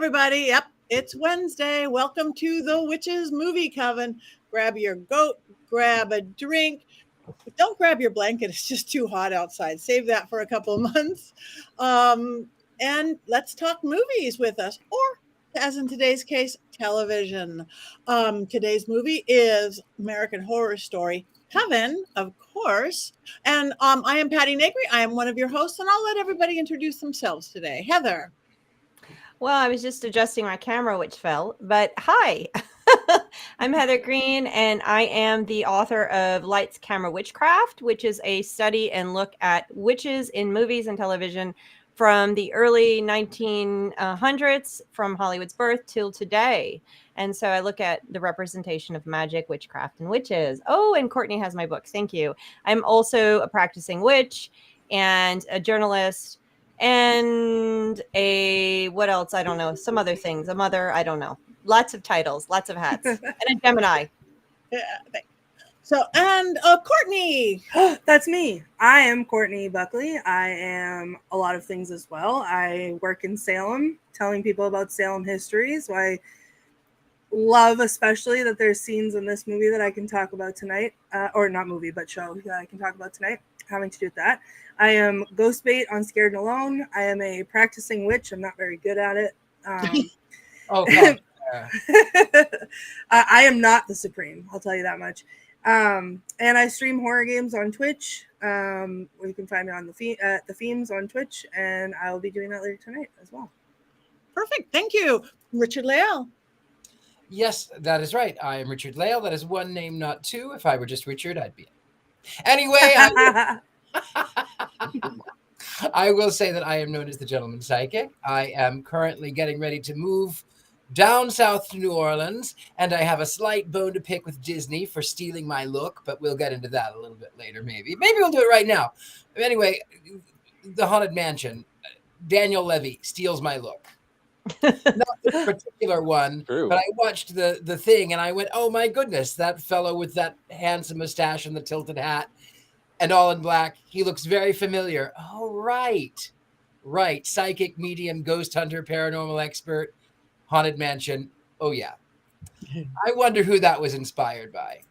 everybody. Yep, it's Wednesday. Welcome to the Witches Movie Coven. Grab your goat, grab a drink. But don't grab your blanket. It's just too hot outside. Save that for a couple of months. And let's talk movies with us, or as in today's case, television. Today's movie is American Horror Story, Coven, of course. And I am Patti Negri. I am one of your hosts, and I'll let everybody introduce themselves today. Heather. Well, I was just adjusting my camera, which fell, but hi, I'm Heather Greene, and I am the author of Lights, Camera, Witchcraft, which is a study and look at witches in movies and television from the early 1900s, from Hollywood's birth till today. And so I look at the representation of magic, witchcraft, and witches. Oh, and Courtney has my books. Thank you. I'm also a practicing witch and a journalist and what else? I don't know. Some other things. A mother. I don't know. Lots of titles, lots of hats, and a Gemini. Yeah. So, and Courtney. That's me. I am Courtney Buckley. I am a lot of things as well. I work in Salem, telling people about Salem history. So I love especially that there's scenes in this movie that I can talk about tonight, or not movie, but show that I can talk about tonight, having to do with that. I am Ghostbait on Scared and Alone. I am a practicing witch. I'm not very good at it. I am not the Supreme, I'll tell you that much. And I stream horror games on Twitch. Where you can find me on the Themes on Twitch, and I will be doing that later tonight as well. Perfect. Thank you. Richard-Lael. Yes, that is right. I am Richard-Lael. That is one name, not two. If I were just Richard, I'd be it. Anyway, I will say that I am known as the Gentleman Psychic. I am currently getting ready to move down south to New Orleans, and I have a slight bone to pick with Disney for stealing my look, but we'll get into that a little bit later, maybe. Maybe we'll do it right now. Anyway, the Haunted Mansion, Daniel Levy steals my look. Not this particular one, True. But I watched the thing, and I went, oh my goodness, that fellow with that handsome mustache and the tilted hat and all in black, he looks very familiar. Oh, right. Psychic, medium, ghost hunter, paranormal expert, Haunted Mansion. Oh, yeah. I wonder who that was inspired by.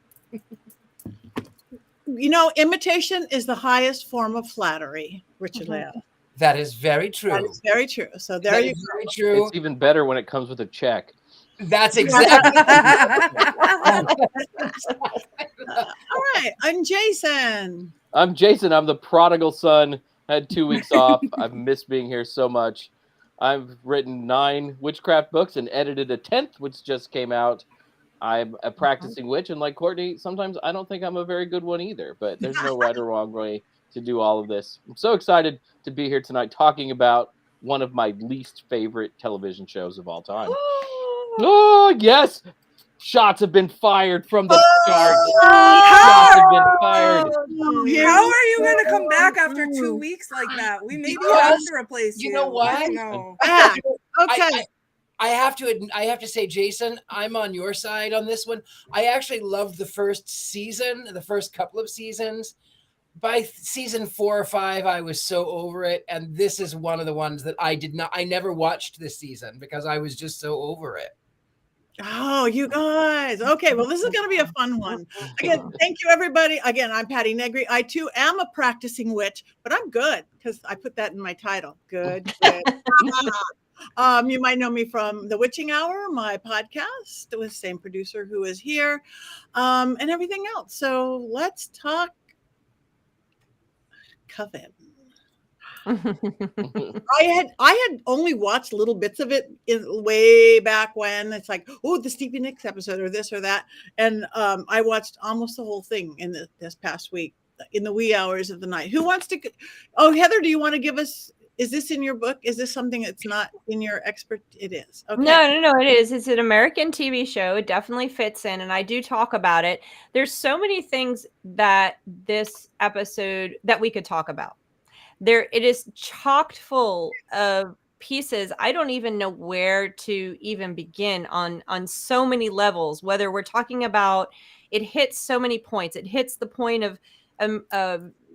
You know, imitation is the highest form of flattery, Richard-Lael. That is very true. That is very true. So there That you is go. very true. It's even better when it comes with a check. That's exactly. All right. I'm Jason. I'm Jason. I'm the prodigal son. I had 2 weeks off. I've missed being here so much. I've written 9 witchcraft books and edited a 10th, which just came out. I'm a practicing witch, and like Courtney, sometimes I don't think I'm a very good one either, but there's no right or wrong way to do all of this. I'm so excited to be here tonight talking about one of my least favorite television shows of all time. Oh, yes! Shots have been fired from the start. Shots have been fired. How are you going to come back after 2 weeks like that? We maybe have to replace you. You know what? No. Okay. I have to say, Jason, I'm on your side on this one. I actually loved the first season, the first couple of seasons. By season 4 or 5, I was so over it. And this is one of the ones that I never watched this season because I was just so over it. Oh, you guys. Okay, well, this is going to be a fun one. Again, thank you, everybody. Again, I'm Patti Negri. I, too, am a practicing witch, but I'm good because I put that in my title. Good. You might know me from The Witching Hour, my podcast with the same producer who is here, and everything else. So let's talk Coven. I had only watched little bits of it way back when. It's like, oh, the Stevie Nicks episode or this or that. And I watched almost the whole thing in this past week in the wee hours of the night. Who wants to? Oh, Heather, do you want to give us? Is this in your book? Is this something that's not in your expert? It is. Okay. No, it is. It's an American TV show. It definitely fits in, and I do talk about it. There's so many things that this episode that we could talk about. It is chocked full of pieces. I don't even know where to even begin on so many levels, whether we're talking about, it hits so many points. It hits the point of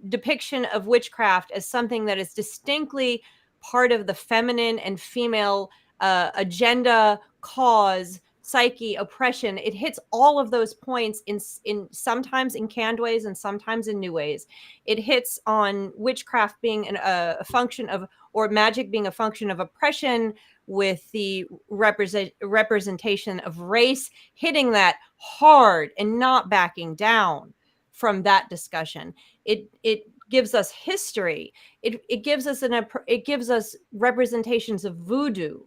depiction of witchcraft as something that is distinctly part of the feminine and female agenda, cause, psyche, oppression. It hits all of those points in sometimes in canned ways and sometimes in new ways. It hits on witchcraft being a function of, or magic being a function of oppression, with the representation of race, hitting that hard and not backing down from that discussion. It gives us history. It gives us representations of voodoo.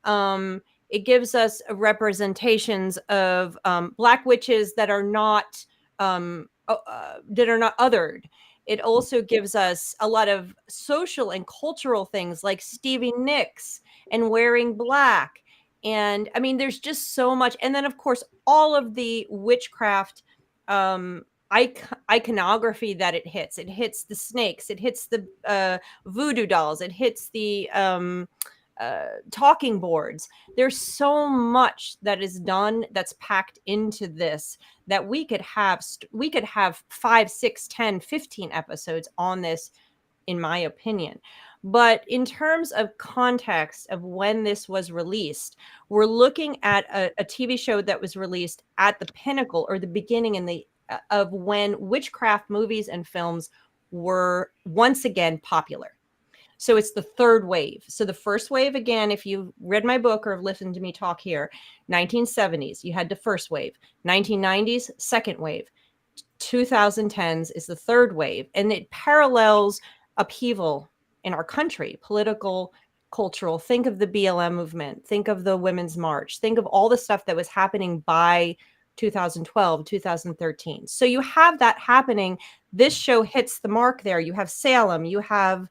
It gives us representations of Black witches that are not othered. It also gives us a lot of social and cultural things like Stevie Nicks and wearing black. And I mean, there's just so much. And then, of course, all of the witchcraft iconography that it hits. It hits the snakes. It hits the voodoo dolls. It hits the talking boards. There's so much that is done that's packed into this that we could have 5, 6, 10, 15 episodes on this, in my opinion. But in terms of context of when this was released, we're looking at a TV show that was released at the pinnacle or the beginning of when witchcraft movies and films were once again popular. So it's the third wave. So the first wave, again, if you've read my book or have listened to me talk here, 1970s, you had the first wave. 1990s, second wave. 2010s is the third wave. And it parallels upheaval in our country, political, cultural. Think of the BLM movement. Think of the Women's March. Think of all the stuff that was happening by 2012, 2013. So you have that happening. This show hits the mark there. You have Salem. You have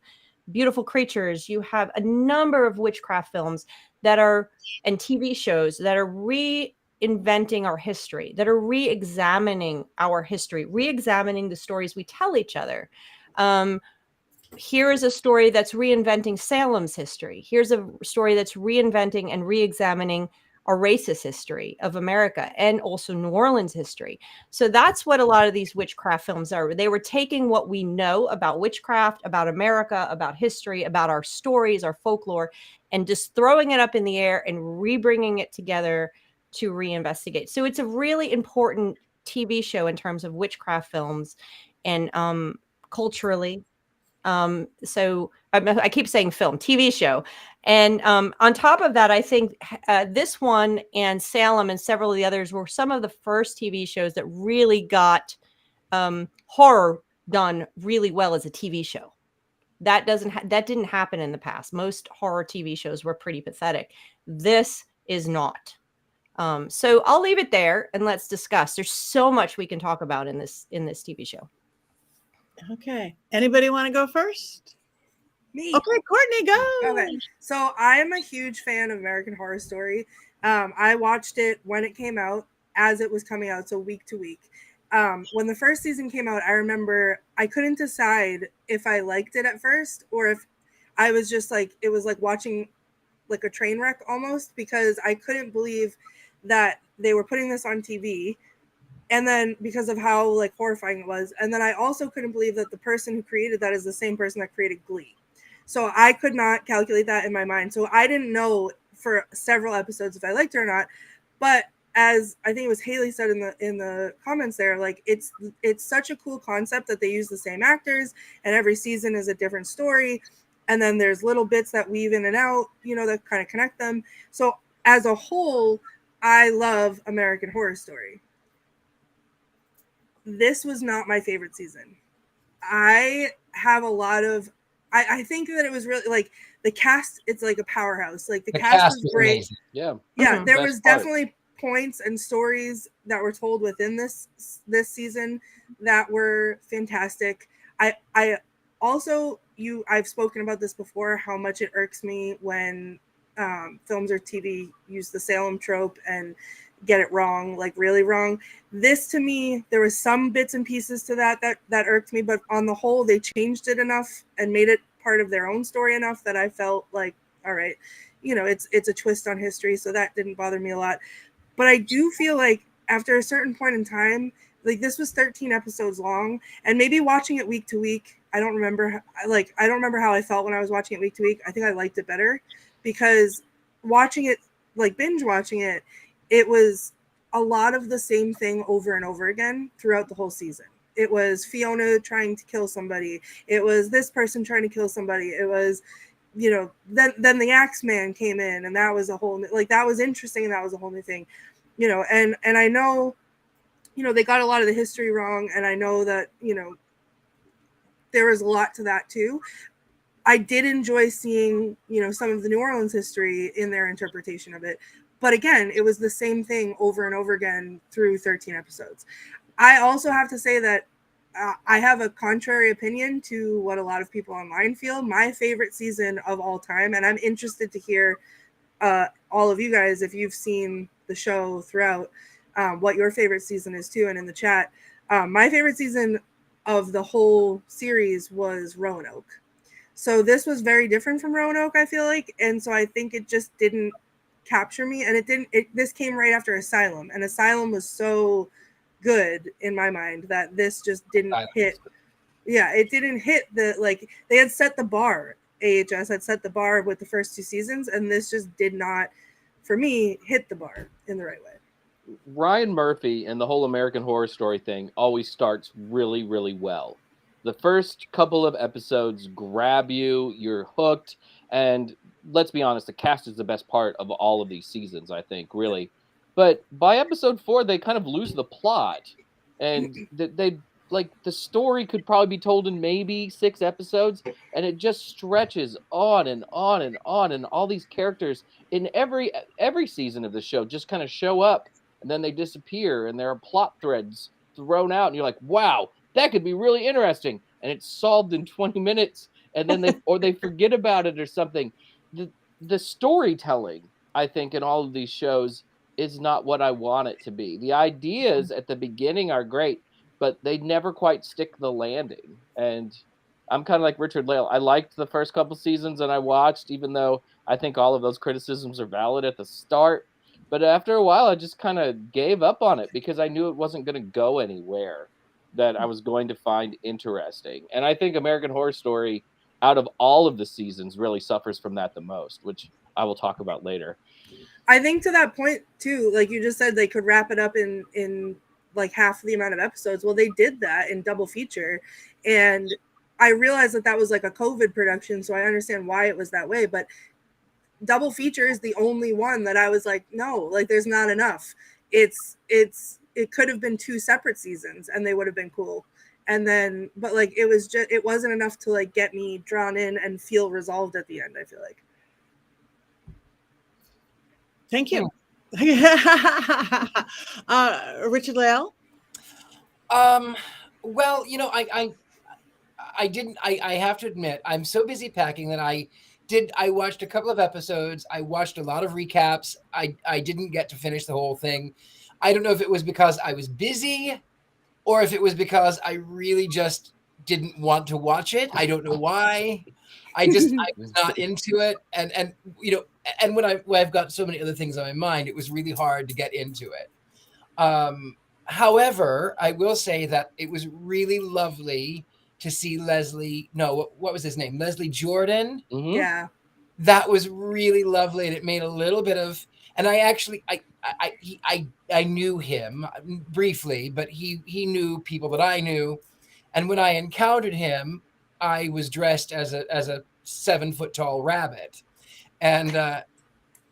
Beautiful Creatures. You have a number of witchcraft films and TV shows that are reinventing our history, that are re-examining our history, re-examining the stories we tell each other. Here is a story that's reinventing Salem's history. Here's a story that's reinventing and re-examining our racist history of America and also New Orleans history. So that's what a lot of these witchcraft films are. They were taking what we know about witchcraft, about America, about history, about our stories, our folklore, and just throwing it up in the air and re-bringing it together to reinvestigate. So it's a really important TV show in terms of witchcraft films and culturally. So I keep saying film, TV show. And on top of that, I think this one and Salem and several of the others were some of the first TV shows that really got horror done really well as a TV show. That didn't happen in the past. Most horror TV shows were pretty pathetic. This is not. So I'll leave it there and let's discuss. There's so much we can talk about in this TV show. Okay. Anybody want to go first? Me. Okay, Courtney, go. Okay. So I'm a huge fan of American Horror Story. I watched it when it came out, as it was coming out, so week to week. When the first season came out, I remember I couldn't decide if I liked it at first or if I was just like, it was like watching like a train wreck almost, because I couldn't believe that they were putting this on TV. And then because of how like horrifying it was. And then I also couldn't believe that the person who created that is the same person that created Glee. So I could not calculate that in my mind. So I didn't know for several episodes if I liked it or not. But as I think it was Haley said in the comments there, like it's such a cool concept that they use the same actors and every season is a different story. And then there's little bits that weave in and out, that kind of connect them. So as a whole, I love American Horror Story. This was not my favorite season. I have a lot of, I think that it was really like the cast, it's like a powerhouse. Like the cast was great. Amazing. Yeah. Yeah. Mm-hmm. There was definitely points and stories that were told within this season that were fantastic. I also, I've spoken about this before, how much it irks me when films or TV use the Salem trope and get it wrong, like really wrong. This, to me, there was some bits and pieces to that irked me, but on the whole, they changed it enough and made it part of their own story enough that I felt like, all right, it's a twist on history, so that didn't bother me a lot. But I do feel like after a certain point in time, like this was 13 episodes long, and maybe watching it week to week, I don't remember how I felt when I was watching it week to week. I think I liked it better because watching it, like binge watching it, it was a lot of the same thing over and over again throughout the whole season. It was Fiona trying to kill somebody. It was this person trying to kill somebody. It was, you know, then the Axeman came in, and that was a whole, like, that was interesting, and that was a whole new thing, you know. And I know, you know, they got a lot of the history wrong, and I know that, you know, there was a lot to that too. I did enjoy seeing, you know, some of the New Orleans history in their interpretation of it. But again, it was the same thing over and over again through 13 episodes. I also have to say that I have a contrary opinion to what a lot of people online feel. My favorite season of all time, and I'm interested to hear all of you guys, if you've seen the show throughout, what your favorite season is too, and in the chat. My favorite season of the whole series was Roanoke. So this was very different from Roanoke, I feel like, and so I think it just didn't capture me, and this came right after Asylum, and Asylum was so good in my mind that this just didn't hit. Yeah, it didn't hit the, like, they had set the bar. AHS had set the bar with the first 2 seasons, and this just did not, for me, hit the bar in the right way. Ryan Murphy and the whole American Horror Story thing always starts really, really well. The first couple of episodes grab you, you're hooked, and let's be honest, the cast is the best part of all of these seasons, I think, really. But by episode 4, they kind of lose the plot, and they like, the story could probably be told in maybe 6 episodes, and it just stretches on and on and on, and all these characters in every season of the show just kind of show up, and then they disappear, and there are plot threads thrown out, and you're like, wow, that could be really interesting, and it's solved in 20 minutes, and then they forget about it or something. The storytelling, I think, in all of these shows is not what I want it to be. The ideas at the beginning are great, but they never quite stick the landing. And I'm kind of like Richard-Lael. I liked the first couple seasons, and I watched, even though I think all of those criticisms are valid at the start. But after a while, I just kind of gave up on it because I knew it wasn't going to go anywhere that I was going to find interesting. And I think American Horror Story, out of all of the seasons, really suffers from that the most, which I will talk about later. I think to that point too, like you just said, they could wrap it up in like half the amount of episodes. Well, they did that in double feature, and I realized that was like a COVID production, so I understand why it was that way. But double feature is the only one that I was like, no, like there's not enough. It could have been 2 separate seasons, and they would have been cool. And then, but like it wasn't enough to like get me drawn in and feel resolved at the end, I feel like. Thank you. Richard-Lael? Well, you know, I have to admit, I'm so busy packing that I watched a couple of episodes. I watched a lot of recaps. I didn't get to finish the whole thing. I don't know if it was because I was busy or if it was because I really just didn't want to watch it. I don't know why. I was not into it. And you know, and when I've got so many other things on my mind, it was really hard to get into it. However, I will say that it was really lovely to see what was his name? Leslie Jordan. Mm-hmm. Yeah. That was really lovely. And it made a little bit of, and I knew him briefly, but he knew people that I knew. And when I encountered him, I was dressed as a 7-foot tall rabbit. And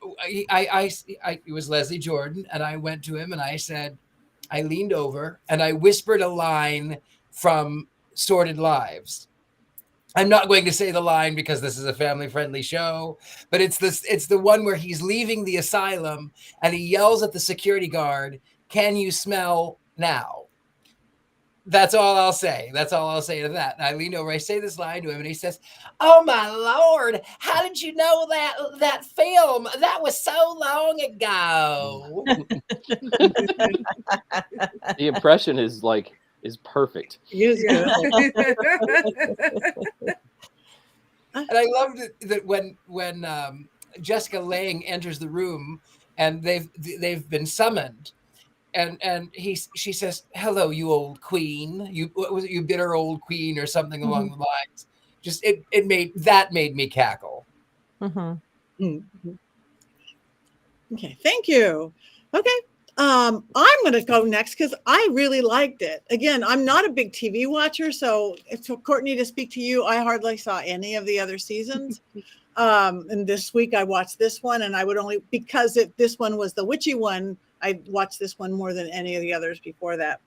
it was Leslie Jordan. And I went to him and I leaned over and I whispered a line from Sordid Lives. I'm not going to say the line because this is a family-friendly show, but it's the one where he's leaving the asylum and he yells at the security guard, "Can you smell now?" That's all I'll say. That's all I'll say to that. And I lean over, I say this line to him, and he says, "Oh my Lord, how did you know that film? That was so long ago." The impression is perfect. Yes, Yeah. And I loved it that when Jessica Lange enters the room and they've been summoned, and she says, "Hello, you old queen. What was it? You bitter old queen," or something along the lines. Just it made me cackle. Mm-hmm. Mm-hmm. Okay, thank you. Okay. I'm going to go next because I really liked it. Again, I'm not a big TV watcher, so Courtney, to speak to you, I hardly saw any of the other seasons. And this week I watched this one, and I would only, because this one was the witchy one, I watched this one more than any of the others before that.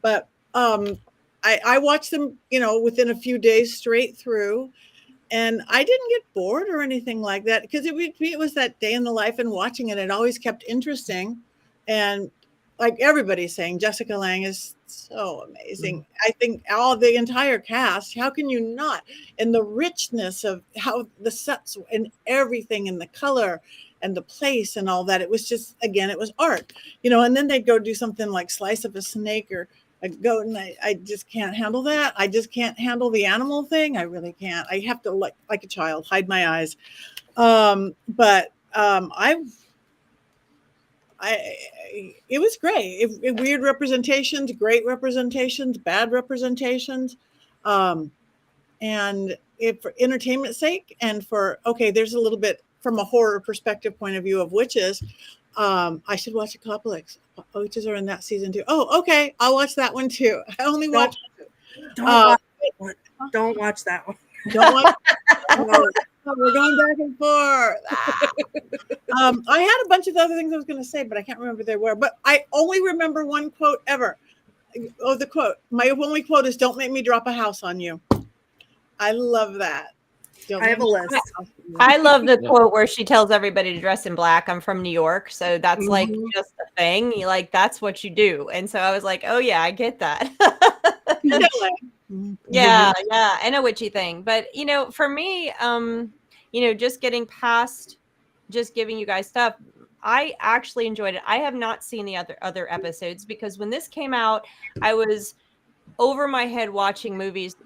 But I watched them, within a few days straight through. And I didn't get bored or anything like that because it was that day in the life and watching it. It always kept interesting. And like everybody's saying, Jessica Lange is so amazing. I think the entire cast, how can you not? And the richness of how the sets and everything and the color and the place and all that. It was just, again, it was art, and then they'd go do something like slice of a snake or a goat, and I just can't handle that. I just can't handle the animal thing. I really can't. I have to, like a child, hide my eyes. It was great. Weird representations, great representations, bad representations. And for entertainment's sake and there's a little bit from a horror perspective point of view of witches. I should watch a couple of witches are in that season too. Oh, okay. I'll watch that one too. I only watch. Don't watch that one. Don't watch that one. Don't watch. We're going back and forth. I had a bunch of other things I was going to say, but I can't remember they were. But I only remember one quote ever. Oh, the quote. My only quote is, "Don't make me drop a house on you." I love that. I have a list. I love the quote where she tells everybody to dress in black. I'm from New York, so that's like just a thing. That's what you do. And so I was like, oh yeah, I get that. Yeah, I know witchy thing. But for me, just getting past just giving you guys stuff, I actually enjoyed it. I have not seen the other episodes because when this came out, I was over my head watching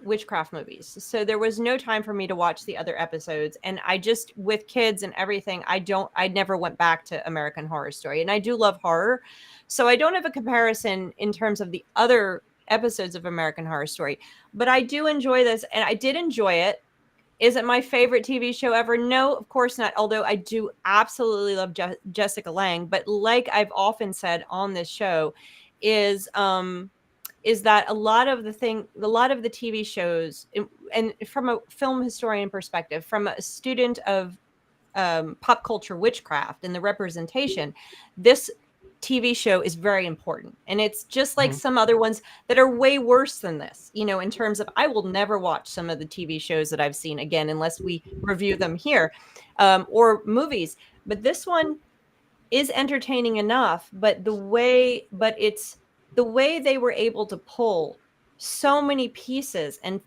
witchcraft movies. So there was no time for me to watch the other episodes. And I just, with kids and everything, I never went back to American Horror Story. And I do love horror. So I don't have a comparison in terms of the other episodes of American Horror Story, but I do enjoy this. And I did enjoy it. Is it my favorite TV show ever? No, of course not. Although I do absolutely love Jessica Lange. But like I've often said on this show is that a lot of the TV shows, and from a film historian perspective, from a student of pop culture witchcraft and the representation, this TV show is very important. And it's just like some other ones that are way worse than this, in terms of, I will never watch some of the TV shows that I've seen again, unless we review them here, or movies. But this one is entertaining enough, but it's the way they were able to pull so many pieces and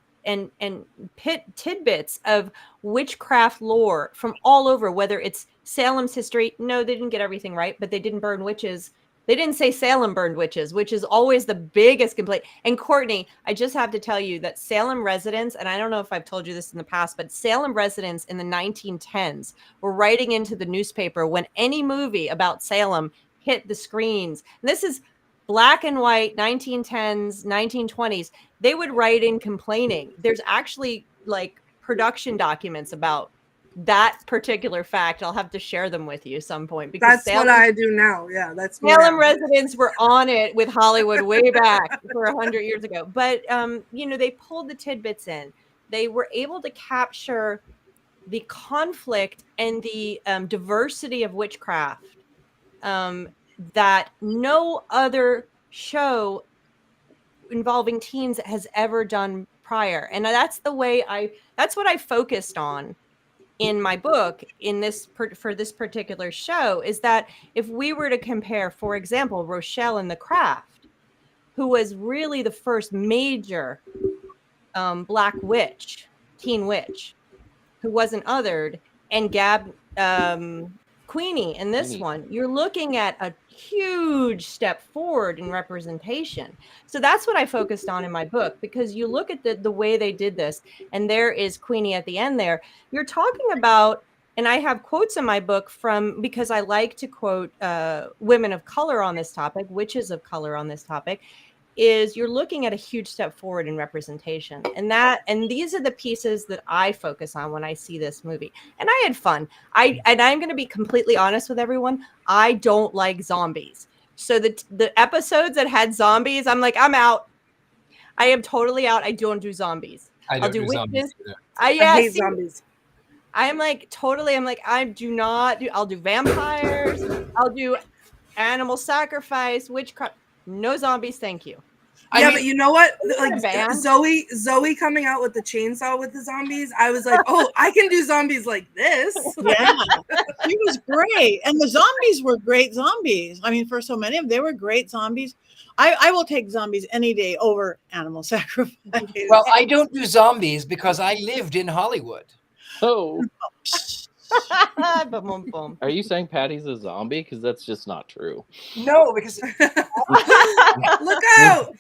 tidbits of witchcraft lore from all over, whether it's Salem's history. No, they didn't get everything right, but they didn't burn witches. They didn't say Salem burned witches, which is always the biggest complaint. And Courtney, I just have to tell you that Salem residents, and I don't know if I've told you this in the past, but Salem residents in the 1910s were writing into the newspaper when any movie about Salem hit the screens. And this is black and white, 1910s, 1920s. They would write in complaining. There's actually like production documents about that particular fact. I'll have to share them with you some point, because that's what I do now. Yeah, that's Salem residents were on it with Hollywood way back for 100 years ago. But they pulled the tidbits in. They were able to capture the conflict and the diversity of witchcraft that no other show involving teens has ever done prior. And that's what I focused on in my book for this particular show, is that if we were to compare, for example, Rochelle in The Craft, who was really the first major black witch, teen witch, who wasn't othered, and Queenie in this one, you're looking at a huge step forward in representation. So that's what I focused on in my book, because you look at the way they did this, and there is Queenie at the end there. You're talking about, and I have quotes in my book because I like to quote women of color on this topic, witches of color on this topic. is you're looking at a huge step forward in representation, and these are the pieces that I focus on when I see this movie. And I had fun. I'm going to be completely honest with everyone. I don't like zombies. So the episodes that had zombies, I'm like, I'm out. I am totally out. I don't do zombies. I'll do zombies witches. either. I hate zombies. I'm like, I do not do, I'll do vampires. I'll do animal sacrifice, witchcraft. No zombies, thank you. But you know what? Like band? Zoe coming out with the chainsaw with the zombies, I was like, oh, I can do zombies like this. Yeah, she was great, and the zombies were great zombies. I mean, for so many of them, they were great zombies. I will take zombies any day over animal sacrifice. Well, I don't do zombies because I lived in Hollywood. Oh, Boom, boom. are you saying Patty's a zombie? Because that's just not true. No, because Look out!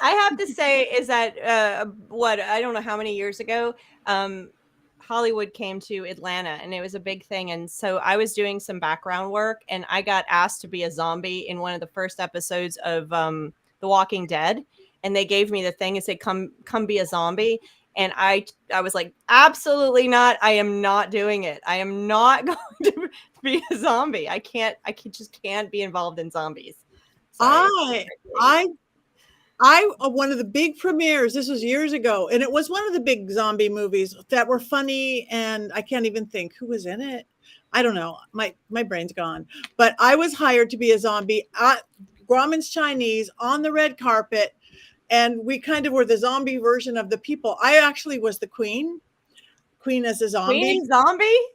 I have to say is that I don't know how many years ago, Hollywood came to Atlanta, and it was a big thing. And so I was doing some background work, and I got asked to be a zombie in one of the first episodes of The Walking Dead. And they gave me the thing and said, come be a zombie. And I was like, absolutely not. I am not doing it. I am not going to be a zombie. I just can't be involved in zombies. Sorry. I one of the big premieres, this was years ago, and it was one of the big zombie movies that were funny, and I can't even think who was in it. I don't know. My brain's gone. But I was hired to be a zombie at Grauman's Chinese on the red carpet, and we kind of were the zombie version of the people. I actually was the queen as a zombie.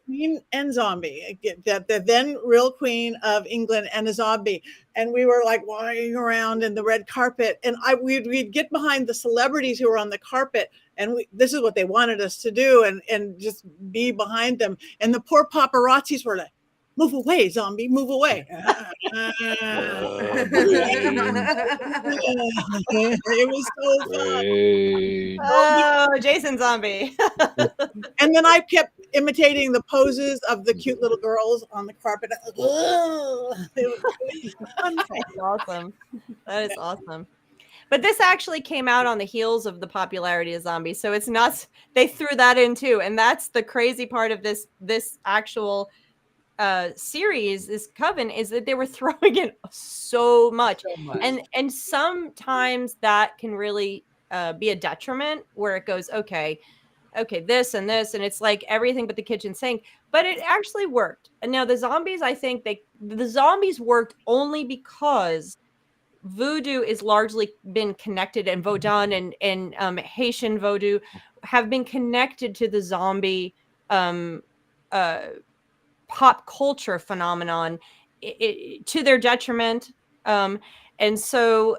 Queen and zombie. The then real queen of England and a zombie. And we were like walking around in the red carpet. And we'd get behind the celebrities who were on the carpet. And this is what they wanted us to do, and just be behind them. And the poor paparazzis were like, move away, zombie, move away. It was so fun. Oh, Jason Zombie. And then I kept imitating the poses of the cute little girls on the carpet. It was fun. That's awesome. That is awesome. But this actually came out on the heels of the popularity of zombies. So it's not, they threw that in too. And that's the crazy part of this actual series, this Coven, is that they were throwing in so much. And sometimes that can really be a detriment, where it goes, okay, this and this, and it's like everything but the kitchen sink. But it actually worked. And now the zombies, I think the zombies worked only because voodoo is largely been connected, and Vodun and Haitian voodoo have been connected to the zombie pop culture phenomenon to their detriment. And so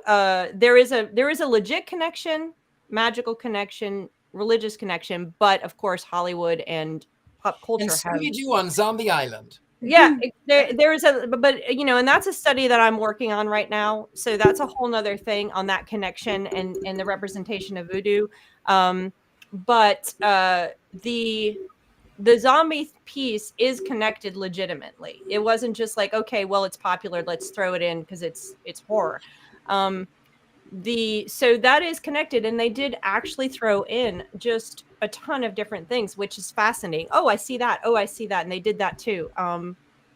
there is a legit connection, magical connection, religious connection, but of course Hollywood and pop culture and have. Scooby-Doo on Zombie Island. Yeah, there is but and that's a study that I'm working on right now. So that's a whole nother thing on that connection and the representation of voodoo. But the zombie piece is connected legitimately. It wasn't just like, okay, well, it's popular, let's throw it in because it's horror. So that is connected, and they did actually throw in just a ton of different things, which is fascinating. Oh, I see that. Oh, I see that. And they did that too.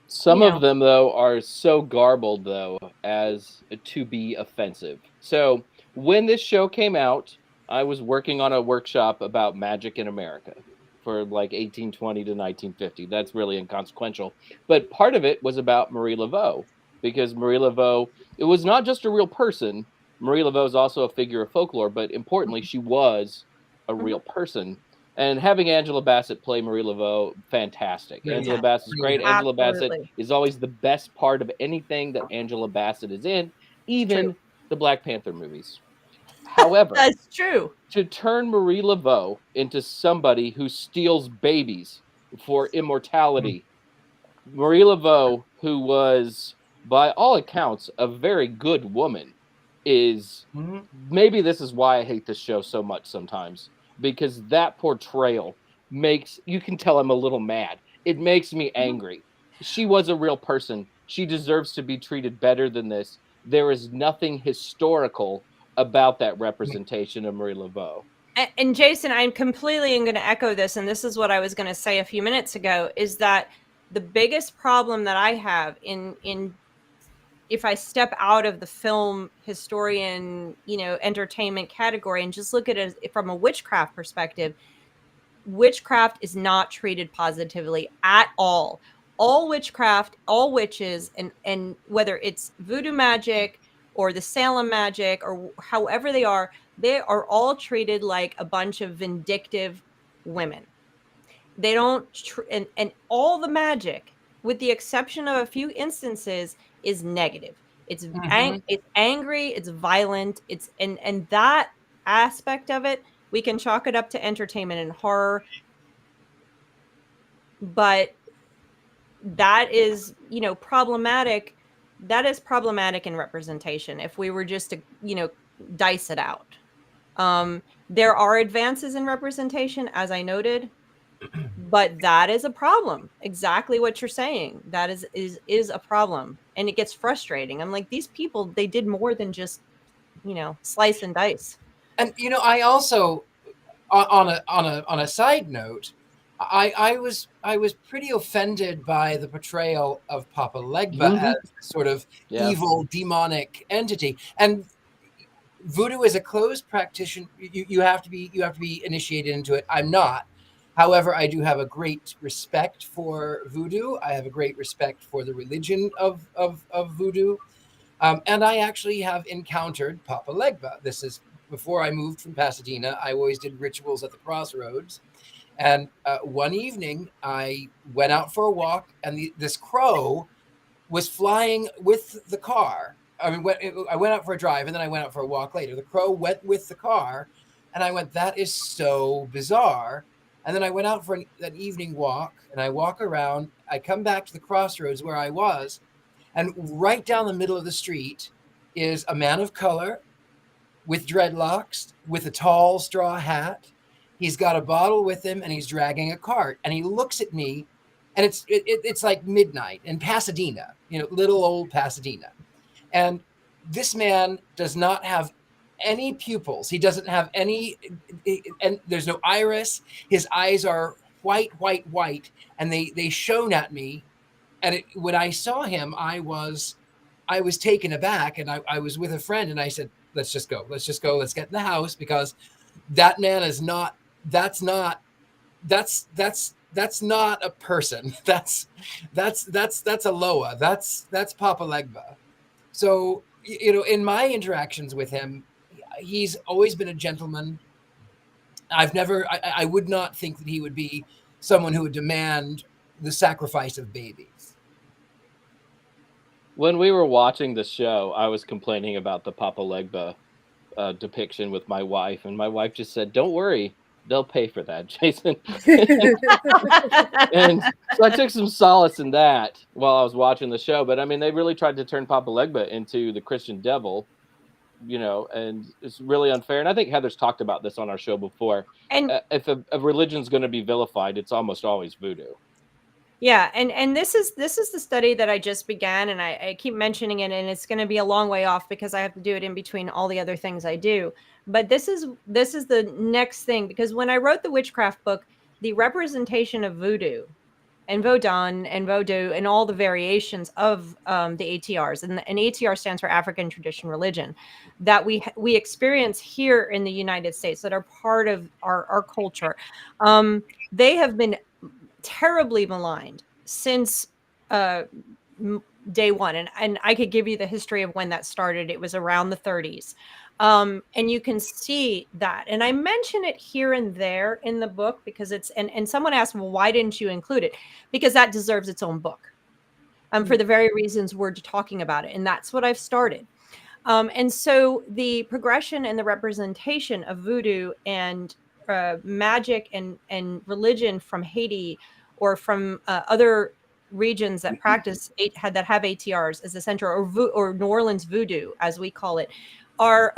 Some of them, though, are so garbled, though, as to be offensive. So when this show came out, I was working on a workshop about magic in America for like 1820 to 1950. That's really inconsequential. But part of it was about Marie Laveau, because Marie Laveau, it was not just a real person. Marie Laveau is also a figure of folklore, but importantly, she was a real person. And having Angela Bassett play Marie Laveau, fantastic. Yeah. Angela Bassett's great. Absolutely. Angela Bassett is always the best part of anything that Angela Bassett is in, even the Black Panther movies. However, that's true. To turn Marie Laveau into somebody who steals babies for immortality, Marie Laveau, who was, by all accounts, a very good woman, is maybe this is why I hate this show so much sometimes, because that portrayal makes, you can tell I'm a little mad. It makes me angry. She was a real person. She deserves to be treated better than this. There is nothing historical about that representation of Marie Laveau. And Jason, I'm completely going to echo this, and this is what I was going to say a few minutes ago, is that the biggest problem that I have in if I step out of the film historian, entertainment category and just look at it from a witchcraft perspective, witchcraft is not treated positively at all. All witchcraft, all witches, and whether it's voodoo magic or the Salem magic or however they are all treated like a bunch of vindictive women. They don't, and all the magic, with the exception of a few instances, is negative. It's it's angry, it's violent, it's and that aspect of it, we can chalk it up to entertainment and horror, but that is, problematic. That is problematic in representation. If we were just to, dice it out, there are advances in representation, as I noted, but that is a problem. Exactly what you're saying. That is a problem, and it gets frustrating. I'm like, these people, they did more than just, slice and dice. And I also, on a side note, I was pretty offended by the portrayal of Papa Legba as sort of evil demonic entity. And voodoo is a closed practitioner. You have to be initiated into it. I'm not. However, I do have a great respect for voodoo. I have a great respect for the religion of voodoo. And I actually have encountered Papa Legba. This is before I moved from Pasadena. I always did rituals at the crossroads. And one evening, I went out for a walk, and this crow was flying with the car. I went out for a drive, and then I went out for a walk later. The crow went with the car, and I went, that is so bizarre. And then I went out for an evening walk, and I walk around. I come back to the crossroads where I was, and right down the middle of the street is a man of color with dreadlocks, with a tall straw hat. He's got a bottle with him, and he's dragging a cart. And he looks at me, and it's like midnight in Pasadena, little old Pasadena. And this man does not have any pupils. He doesn't have any, and there's no iris. His eyes are white, and they shone at me. And when I saw him, I was taken aback, and I was with a friend, and I said, let's just go. Let's get in the house, because that man is not, that's not a person. That's a Loa. That's Papa Legba. So, in my interactions with him, he's always been a gentleman. I would not think that he would be someone who would demand the sacrifice of babies. When we were watching the show, I was complaining about the Papa Legba depiction with my wife, and my wife just said, "Don't worry, they'll pay for that, Jason." And so I took some solace in that while I was watching the show. But I mean, they really tried to turn Papa Legba into the Christian devil, and it's really unfair. And I think Heather's talked about this on our show before. And if a religion's going to be vilified, it's almost always voodoo. Yeah, and this is the study that I just began, and I keep mentioning it, and it's going to be a long way off because I have to do it in between all the other things I do. But this is the next thing, because when I wrote the witchcraft book, the representation of voodoo and Vodun and Vodou and all the variations of the ATRs, and ATR stands for African Tradition Religion, that we experience here in the United States, that are part of our culture. They have been terribly maligned since day one, and I could give you the history of when that started. It was around the 30s, and you can see that, and I mention it here and there in the book because it's and someone asked, well, why didn't you include it? Because that deserves its own book, for the very reasons we're talking about it, and that's what I've started. And so the progression and the representation of voodoo and magic and religion from Haiti or from other regions that practice that have ATRs as a center, or New Orleans voodoo, as we call it, are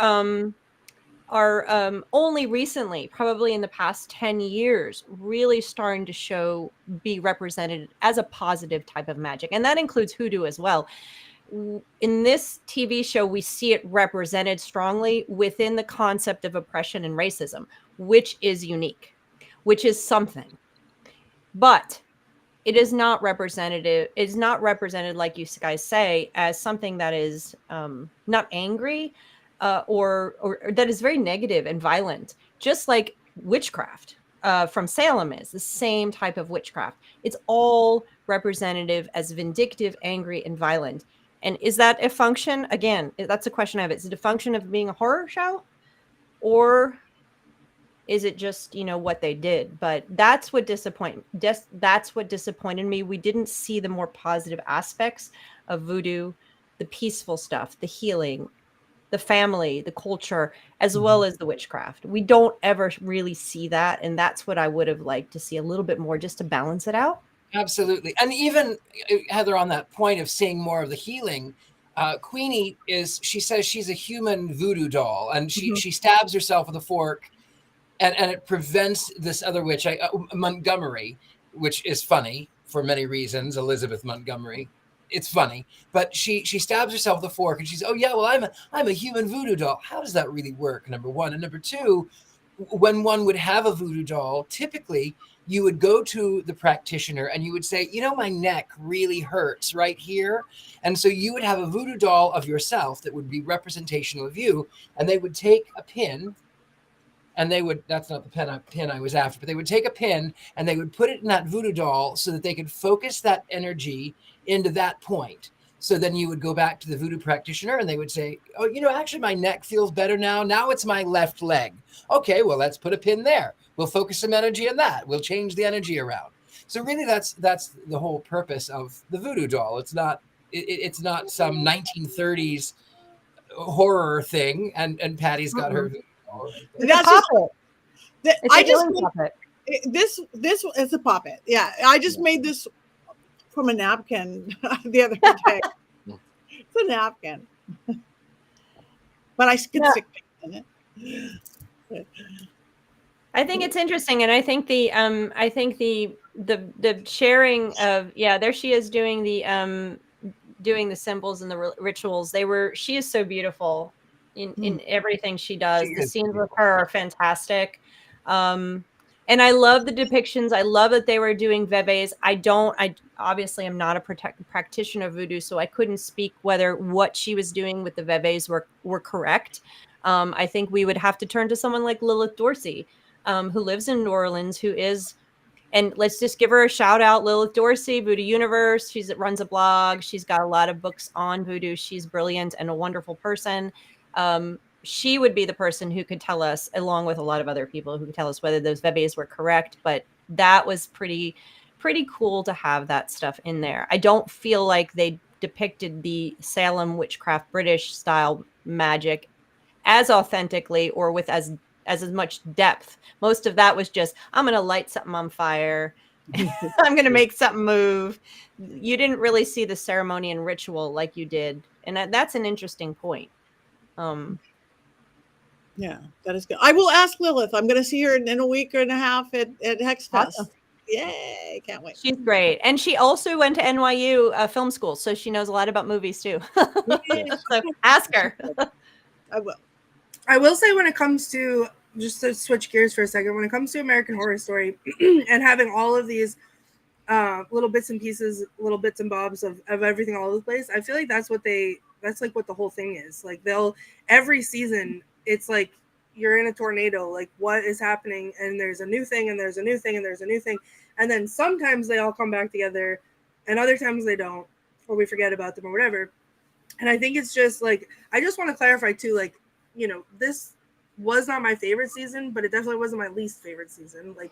only recently, probably in the past 10 years, really starting to be represented as a positive type of magic, and that includes hoodoo as well. in this TV show, we see it represented strongly within the concept of oppression and racism, which is unique, which is something. But it is not representative. It's not represented, like you guys say, as something that is not angry or that is very negative and violent, just like witchcraft from Salem is the same type of witchcraft. It's all representative as vindictive, angry, and violent. And is that a function? Again, that's a question I have. Is it a function of being a horror show, or is it just, what they did? But that's what that's what disappointed me. We didn't see the more positive aspects of voodoo, the peaceful stuff, the healing, the family, the culture, as well as the witchcraft. We don't ever really see that. And that's what I would have liked to see a little bit more, just to balance it out. Absolutely. And even Heather, on that point of seeing more of the healing, Queenie she says she's a human voodoo doll, and she stabs herself with a fork, and it prevents this other witch, Montgomery, which is funny for many reasons. Elizabeth Montgomery, it's funny, but she stabs herself with a fork, and she's, oh yeah, well I'm a human voodoo doll. How does that really work? Number one, and number two, when one would have a voodoo doll, typically you would go to the practitioner and you would say, my neck really hurts right here. And so you would have a voodoo doll of yourself that would be representational of you. And they would take a pin, and that's not the pin I was after, but they would take a pin and they would put it in that voodoo doll so that they could focus that energy into that point. So then you would go back to the voodoo practitioner and they would say, oh, actually my neck feels better now. Now it's my left leg. Okay, well, let's put a pin there. We'll focus some energy on that. We'll change the energy around. So really that's the whole purpose of the voodoo doll. It's not some 1930s horror thing. And Patty's got her voodoo doll. That's just puppet. This is a puppet. Yeah, I just made this from a napkin the other day. It's a napkin, but I could stick things in it. I think it's interesting, and I think the sharing of there she is doing the symbols and the rituals. She is so beautiful in everything she does. The scenes with her are fantastic. And I love the depictions. I love that they were doing veves. I obviously am not a practitioner of voodoo, so I couldn't speak whether what she was doing with the veves were correct. I think we would have to turn to someone like Lilith Dorsey, who lives in New Orleans, and let's just give her a shout out, Lilith Dorsey, Voodoo Universe. She runs a blog. She's got a lot of books on voodoo. She's brilliant and a wonderful person. She would be the person who could tell us, along with a lot of other people who could tell us whether those veves were correct. But that was pretty cool to have that stuff in there. I don't feel like they depicted the Salem witchcraft British style magic as authentically or with as much depth. Most of that was just, I'm going to light something on fire. I'm going to make something move. You didn't really see the ceremony and ritual like you did. And that's an interesting point. Yeah, that is good. I will ask Lilith. I'm going to see her in a week and a half at Hex Fest. Awesome. Yay, can't wait. She's great. And she also went to NYU film school, so she knows a lot about movies too. So ask her. I will. I will say, when it comes to, just to switch gears for a second, when it comes to American Horror Story and having all of these little bits and pieces, little bits and bobs of everything all over the place, I feel like that's like what the whole thing is. Like every season, it's like you're in a tornado, like what is happening, and there's a new thing, and there's a new thing, and there's a new thing. And then sometimes they all come back together, and other times they don't, or we forget about them or whatever. And I think it's just like, I just want to clarify too, like, this was not my favorite season, but it definitely wasn't my least favorite season. Like,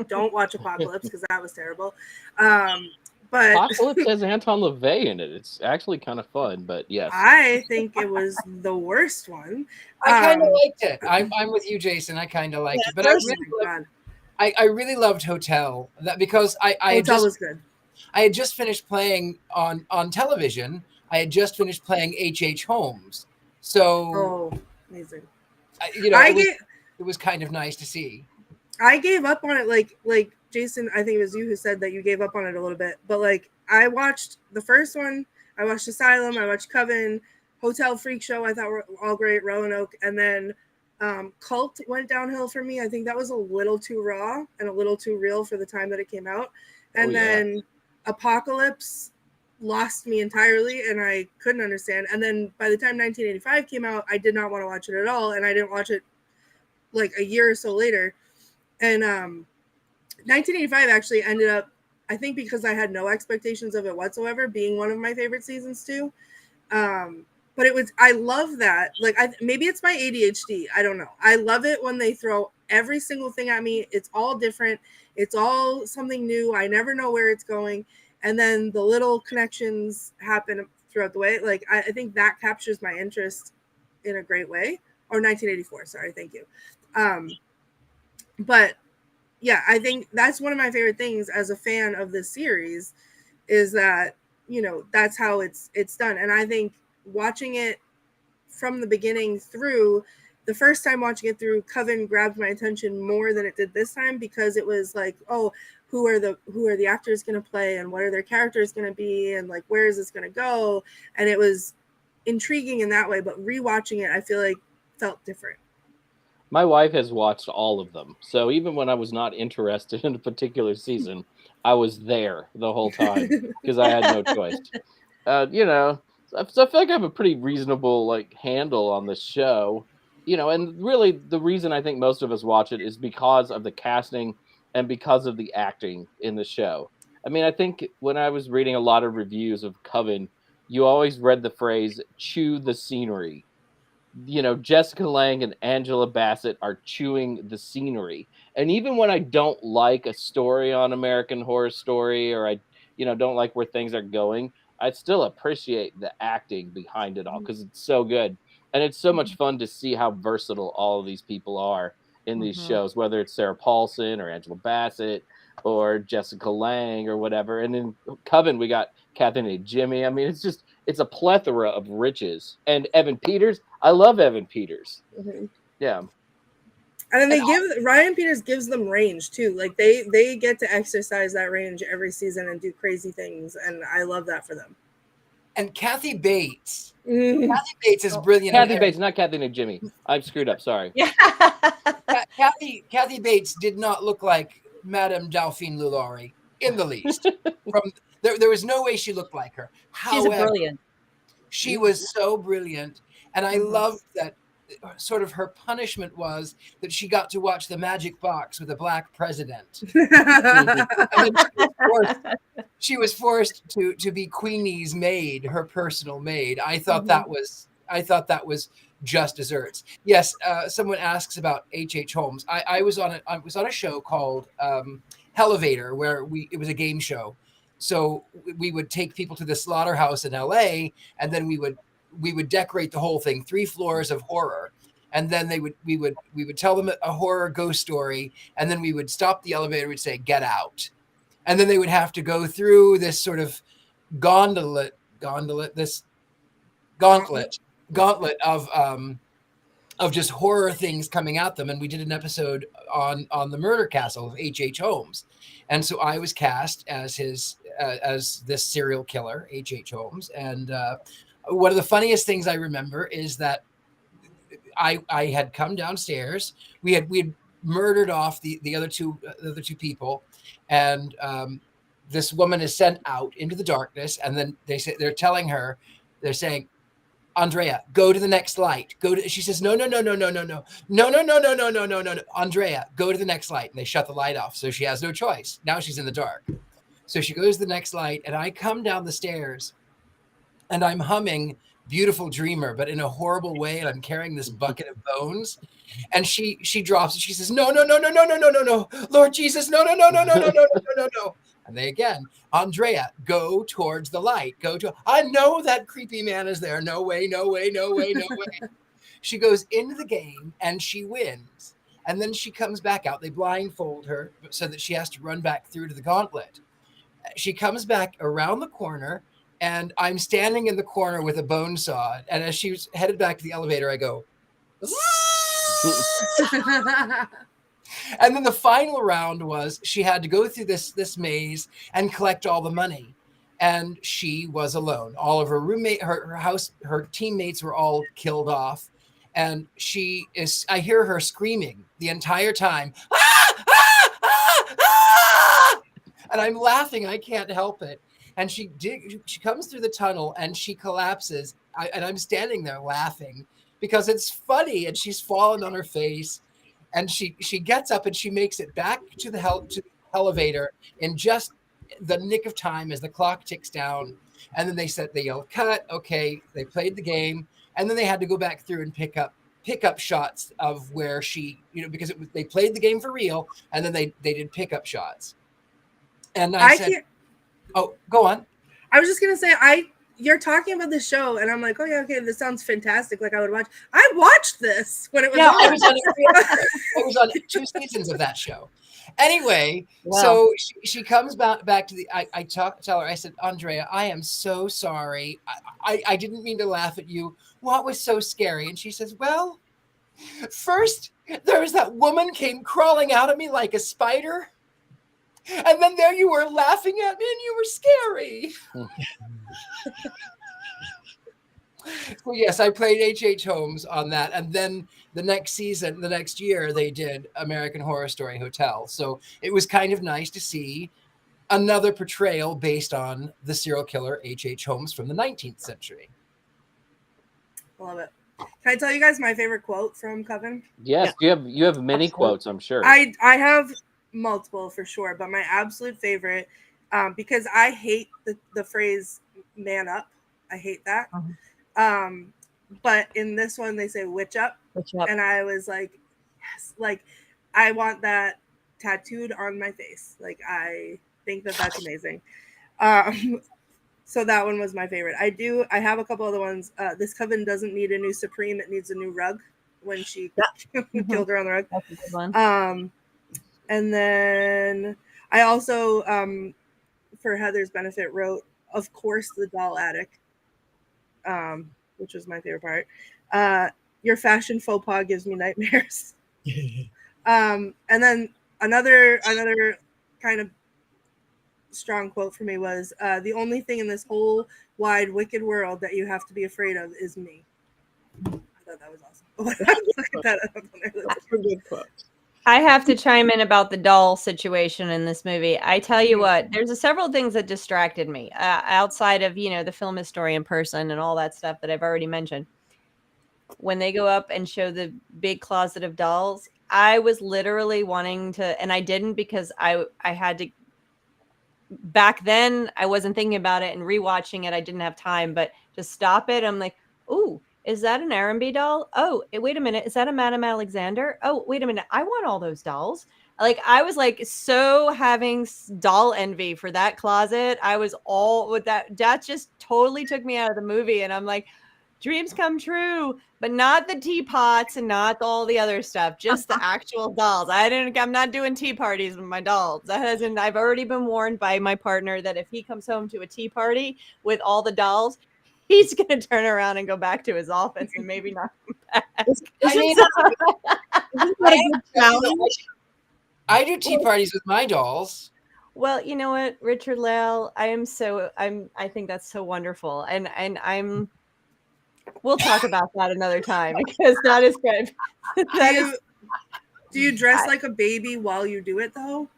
don't watch Apocalypse because that was terrible. But Apocalypse has Anton LaVey in it. It's actually kind of fun, but yes. I think it was the worst one. I kind of liked it. I'm with you, Jason. I kind of liked it, but I really loved Hotel. Because Hotel was good. I had just finished playing on television. I had just finished playing H.H. Holmes, so amazing. It was kind of nice to see. I gave up on it, like Jason, I think it was you who said that you gave up on it a little bit, but like I watched the first one, I watched Asylum, I watched Coven, Hotel Freak Show, I thought were all great, Roanoke, and then Cult went downhill for me. I think that was a little too raw and a little too real for the time that it came out. And then Apocalypse lost me entirely, and I couldn't understand. And then by the time 1985 came out, I did not want to watch it at all, and I didn't watch it like a year or so later. And 1985 actually ended up, I think because I had no expectations of it whatsoever, being one of my favorite seasons too. But I love that. Like, maybe it's my ADHD. I don't know. I love it when they throw every single thing at me. It's all different. It's all something new. I never know where it's going. And then the little connections happen throughout the way. Like, I think that captures my interest in a great way. Or 1984. Sorry. Thank you. But yeah, I think that's one of my favorite things as a fan of this series is that, you know, that's how it's done. And I think watching it from the beginning through, the first time watching it through, Coven grabbed my attention more than it did this time, because it was like, oh, who are the actors going to play, and what are their characters going to be, and like, where is this going to go? And it was intriguing in that way, but rewatching it, I feel like felt different. My wife has watched all of them, so even when I was not interested in a particular season, I was there the whole time because I had no choice. You know, so I feel like I have a pretty reasonable like handle on the show, you know, and really the reason I think most of us watch it is because of the casting and because of the acting in the show. I mean, I think when I was reading a lot of reviews of Coven, you always read the phrase "chew the scenery." You know, Jessica Lange and Angela Bassett are chewing the scenery. And even when I don't like a story on American Horror Story, or I, you know, don't like where things are going, I still appreciate the acting behind it all because it's so good. And it's so much fun to see how versatile all of these people are in these shows, whether it's Sarah Paulson or Angela Bassett or Jessica Lange or whatever. And in Coven, we got Kathy and Jimmy. I mean, it's a plethora of riches. And Evan Peters, I love Evan Peters. Mm-hmm. Yeah. And then Ryan Peters gives them range too. Like they get to exercise that range every season and do crazy things, and I love that for them. And Kathy Bates. Kathy Bates is brilliant. Kathy Bates, not Kathy and Jimmy. I've screwed up. Sorry. Yeah. Kathy Bates did not look like Madame Delphine Lulari in the least. There was no way she looked like her. She's brilliant. She was so brilliant, and I loved that. Sort of her punishment was that she got to watch The Magic Box with a black president. And then she was forced to be Queenie's maid, her personal maid. I thought that was just desserts. Yes, someone asks about H.H. Holmes. I was on a show called Elevator, where it was a game show. So we would take people to the slaughterhouse in LA, and then we would decorate the whole thing, 3 floors of horror. And then we would tell them a horror ghost story. And then we would stop the elevator. We'd say, get out. And then they would have to go through this sort of gauntlet of just horror things coming at them. And we did an episode on the murder castle of H.H. Holmes. And so I was cast as as this serial killer, H.H. Holmes. And, one of the funniest things I remember is that I had come downstairs. We had murdered off the other two people, and this woman is sent out into the darkness. And then they're saying, Andrea, go to the next light. She says, no. Andrea, go to the next light. And they shut the light off, so she has no choice. Now she's in the dark. So she goes to the next light, and I come down the stairs. And I'm humming Beautiful Dreamer, but in a horrible way. And I'm carrying this bucket of bones. And she drops it. She says, no. Lord Jesus, no. And they again, Andrea, go towards the light. I know that creepy man is there. No way. She goes into the game and she wins. And then she comes back out. They blindfold her so that she has to run back through to the gauntlet. She comes back around the corner. And I'm standing in the corner with a bone saw. And as she was headed back to the elevator, I go, and then the final round was she had to go through this maze and collect all the money. and she was alone. All of her her teammates were all killed off. And I hear her screaming the entire time, ah, ah, ah, ah! And I'm laughing. I can't help it. And she comes through the tunnel and she collapses. And I'm standing there laughing because it's funny. And she's fallen on her face. And she gets up and she makes it back to the elevator in just the nick of time as the clock ticks down. And then they yell, cut. Okay, they played the game. And then they had to go back through and pick up shots of where she, because they played the game for real, and then they did pickup shots. And I said, "Oh, go on." I was just gonna say, you're talking about the show, and I'm like, oh yeah, okay, this sounds fantastic. Like I would watch. I watched this when it was. Yeah, on. I was on 2 seasons of that show. Anyway, wow. So she comes back to the. I tell her. I said, Andrea, I am so sorry. I didn't mean to laugh at you. What was so scary? And she says, well, first there was that woman came crawling out at me like a spider, and then there you were laughing at me, and you were scary. Well, yes, I played H.H. Holmes on that. And then the next year, they did American Horror Story Hotel. So it was kind of nice to see another portrayal based on the serial killer H.H. Holmes from the 19th century. Love it. Can I tell you guys my favorite quote from Coven? Yes, yeah. you have many quotes, I'm sure. I have multiple for sure, but my absolute favorite, because I hate the phrase "man up." I hate that. But in this one they say witch up. And I was like, yes, like I want that tattooed on my face. Like I think that's amazing. So that one was my favorite. I have a couple other ones. This Coven doesn't need a new Supreme, it needs a new rug when she killed her on the rug. That's a good one. And then I also for Heather's benefit wrote, of course, the doll attic. Which was my favorite part. Your fashion faux pas gives me nightmares. And then another kind of strong quote for me was, the only thing in this whole wide wicked world that you have to be afraid of is me. I thought that was awesome. That's a good quote. I have to chime in about the doll situation in this movie. I tell you what, there's several things that distracted me outside of, the film historian person and all that stuff that I've already mentioned. When they go up and show the big closet of dolls, I was literally wanting to, and I didn't because I had to, back then I wasn't thinking about it and rewatching it. I didn't have time, but to stop it, I'm like, ooh, is that an Arambe doll? Oh, wait a minute. Is that a Madame Alexander? Oh, wait a minute. I want all those dolls. Like, I was like so having doll envy for that closet. I was all with that. That just totally took me out of the movie. And I'm like, dreams come true, but not the teapots and not all the other stuff, just the actual dolls. I'm not doing tea parties with my dolls. I've already been warned by my partner that if he comes home to a tea party with all the dolls, he's going to turn around and go back to his office and maybe not come back. I do tea parties with my dolls. Well, you know what, Richard-Lael, I think that's so wonderful. And we'll talk about that another time because that is good. Do you dress like a baby while you do it though?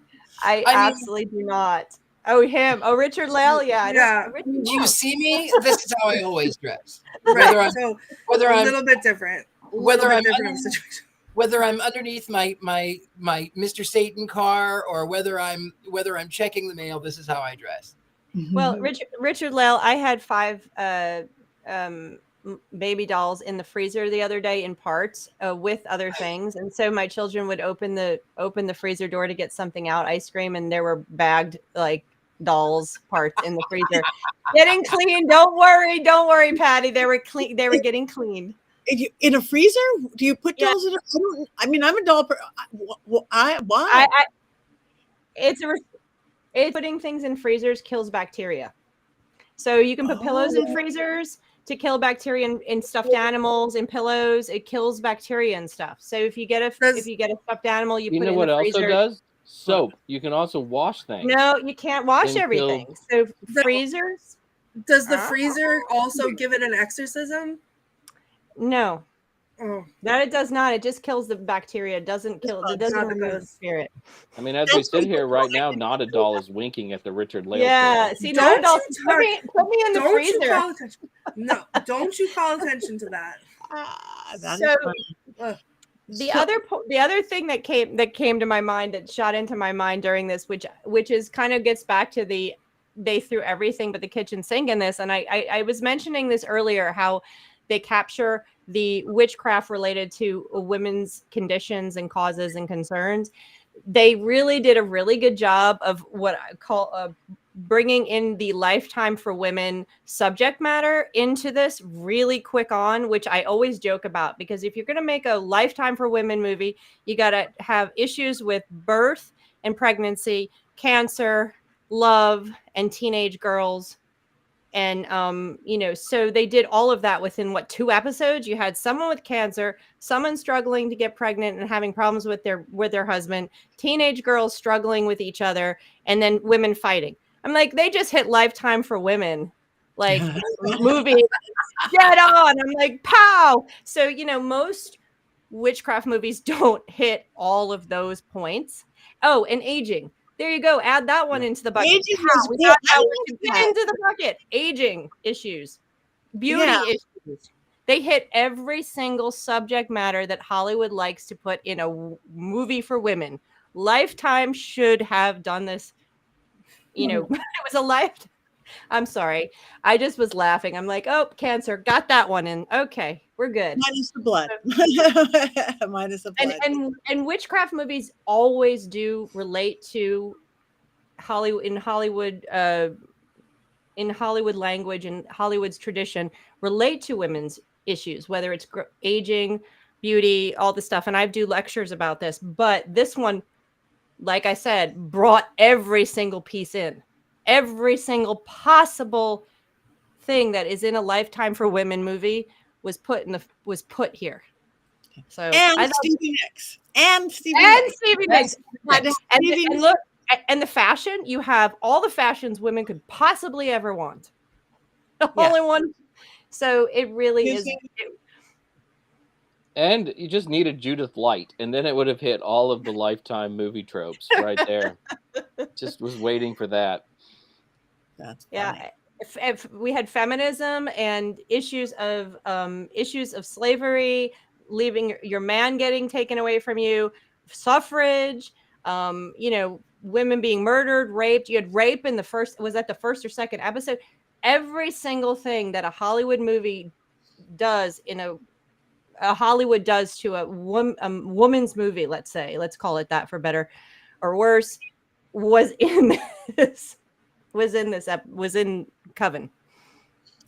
I absolutely do not. Oh, him. Oh, Richard-Lael. Yeah. Do you see me? This is how I always dress. Right. Whether I'm a little bit different. Whether I'm underneath my Mr. Satan car or whether I'm checking the mail, this is how I dress. Well, Richard-Lael, I had 5 baby dolls in the freezer the other day in parts with other things, and so my children would open the freezer door to get something out, ice cream, and there were bagged like dolls parts in the freezer getting clean. Don't worry, Patti, they were clean. They were getting cleaned. In a freezer? Do you put dolls in a? I'm a doll. Why? It's putting things in freezers kills bacteria. So you can put pillows in freezers to kill bacteria in stuffed animals, in pillows. It kills bacteria and stuff. So if you get a stuffed animal, you put it in the freezer. You know what also does? soap. You can also wash things. No, you can't wash Until- everything. So freezers? Does the freezer also give it an exorcism? No. Oh, That it does not. It just kills the bacteria. It doesn't kill. It doesn't not the remove the ghost. spirit. I mean, as we sit here right now, Not a Doll is winking at the Richard-Lael Yeah. story. See, Don't not you put me in the don't you freezer. call attention? No, don't you call attention to that. That is So- funny. Ugh. The other thing that came to my mind, that shot into my mind during this, which is kind of gets back to they threw everything but the kitchen sink in this, and I was mentioning this earlier, how they capture the witchcraft related to women's conditions and causes and concerns. They really did a really good job of what I call bringing in the Lifetime for Women subject matter into this really quick on, which I always joke about, because if you're going to make a Lifetime for Women movie, you got to have issues with birth and pregnancy, cancer, love, and teenage girls. And, so they did all of that within 2 episodes. You had someone with cancer, someone struggling to get pregnant and having problems with their husband, teenage girls struggling with each other, and then women fighting. I'm like, they just hit Lifetime for Women, like movie, get on. I'm like, pow. So, most witchcraft movies don't hit all of those points. Oh, and aging. There you go. Add that one into the bucket. Aging Pow, was we good. got I that like one that. into the bucket. Aging issues, beauty issues. They hit every single subject matter that Hollywood likes to put in a movie for women. Lifetime should have done this. It was a life. I'm sorry. I just was laughing. I'm like, oh, cancer. Got that one in. Okay, we're good. Minus the blood. Minus the blood. And witchcraft movies always do relate to Hollywood, in Hollywood language and Hollywood's tradition, relate to women's issues, whether it's aging, beauty, all the stuff. And I do lectures about this, but this one, like I said, brought every single piece in. Every single possible thing that is in a Lifetime for Women movie was put here. So and Stevie Nicks. And Stevie Nicks. And look, and the fashion, you have all the fashions women could possibly ever want. All in one. So it really is. And you just needed Judith Light, and then it would have hit all of the Lifetime movie tropes right there. Just was waiting for that. That's funny. Yeah. If we had feminism and issues of slavery, leaving your man getting taken away from you, suffrage, women being murdered, raped. You had rape in the first or second episode. Every single thing that a Hollywood movie does Hollywood does to a woman's movie, let's call it that for better or worse, was in Coven.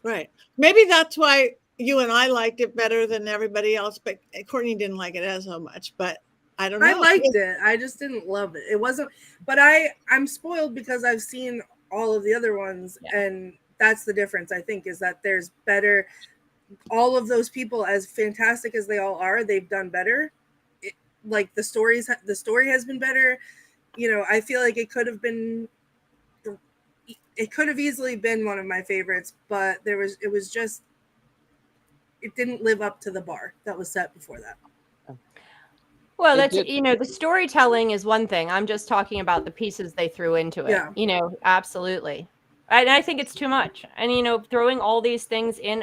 Right. Maybe that's why you and I liked it better than everybody else, but Courtney didn't like it as so much, but I don't know. I liked it. I just didn't love it. It wasn't, but I'm spoiled because I've seen all of the other ones, and that's the difference, I think, is that there's better. All of those people, as fantastic as they all are, they've done better. Like the story has been better. I feel like it could have easily been one of my favorites, but it didn't live up to the bar that was set before that. Well, that's, the storytelling is one thing. I'm just talking about the pieces they threw into it. Yeah. Absolutely. And I think it's too much. And, throwing all these things in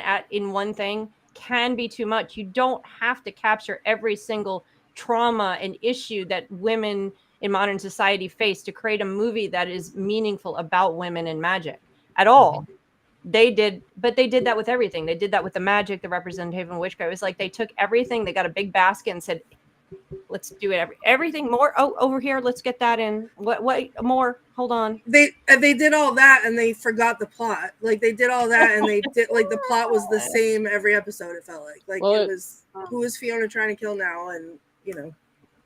one thing can be too much. You don't have to capture every single trauma and issue that women in modern society face to create a movie that is meaningful about women and magic at all. Mm-hmm. They did that with everything. They did that with the magic, the representation of witchcraft. It was like they took everything, they got a big basket and said, let's do it. Everything more. Oh, over here. Let's get that in. What more? Hold on. They did all that and they forgot the plot. Like they did all that and they did the plot was the same every episode. It felt like it was who is Fiona trying to kill now, and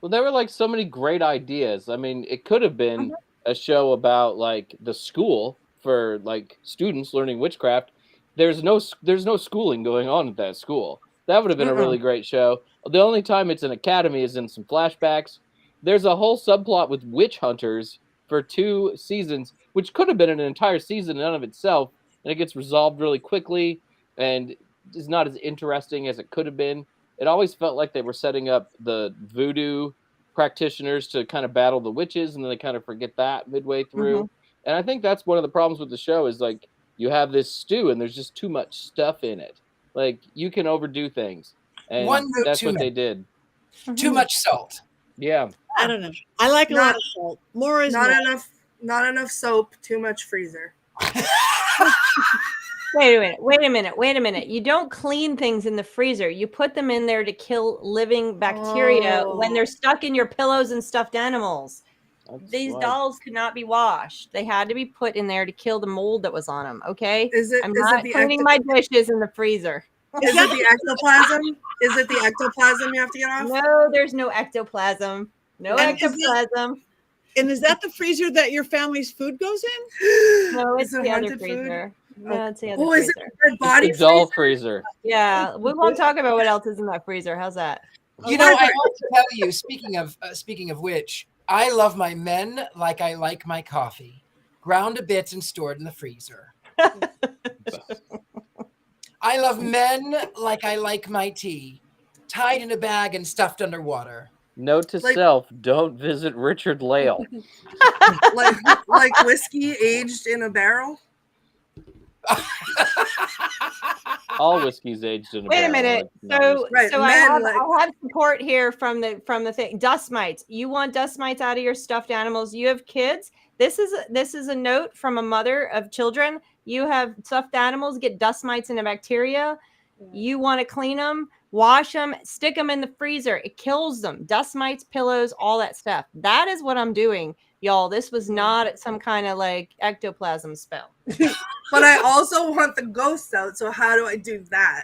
Well, there were so many great ideas. I mean, it could have been a show about the school for students learning witchcraft. There's no schooling going on at that school. That would have been a really great show. The only time it's an academy is in some flashbacks. there's a whole subplot with witch hunters for 2 seasons, which could have been an entire season in and of itself, and it gets resolved really quickly and is not as interesting as it could have been. It always felt like they were setting up the voodoo practitioners to kind of battle the witches, and then they kind of forget that midway through. And I think that's one of the problems with the show is like you have this stew and there's just too much stuff in it. Like you can overdo things, and One note that's too what many. they did. Too much salt. Yeah. I don't know. I like a lot of salt. More is Not more. enough. Not enough soap. Too much freezer. Wait a minute. You don't clean things in the freezer. You put them in there to kill living bacteria when they're stuck in your pillows and stuffed animals. These dolls could not be washed. They had to be put in there to kill the mold that was on them. Okay. I'm not cleaning my dishes in the freezer. Is it the ectoplasm? Is it the ectoplasm you have to get off? No, there's no ectoplasm. No And ectoplasm. And is that the freezer that your family's food goes in? No, it's Is it the other haunted freezer. food? No, it's the other Oh, is freezer. it the body It's a doll freezer. Yeah, we won't talk about what else is in that freezer. How's that? You know, I want to tell you, speaking of which, I love my men like I like my coffee, ground a bit and stored in the freezer. I love men like I like my tea, tied in a bag and stuffed underwater. Note to self: don't visit Richard-Lael. like whiskey aged in a barrel. All whiskey's aged in a Wait a barrel. minute. So I have support here from the thing. Dust mites. You want dust mites out of your stuffed animals? You have kids. This is a note from a mother of children. You have stuffed animals get dust mites and a bacteria. You want to clean them, wash them, stick them in the freezer. It kills them. Dust mites, pillows, all that stuff. That is what I'm doing, y'all. This was not some kind of like ectoplasm spell. But I also want the ghosts out. So how do I do that?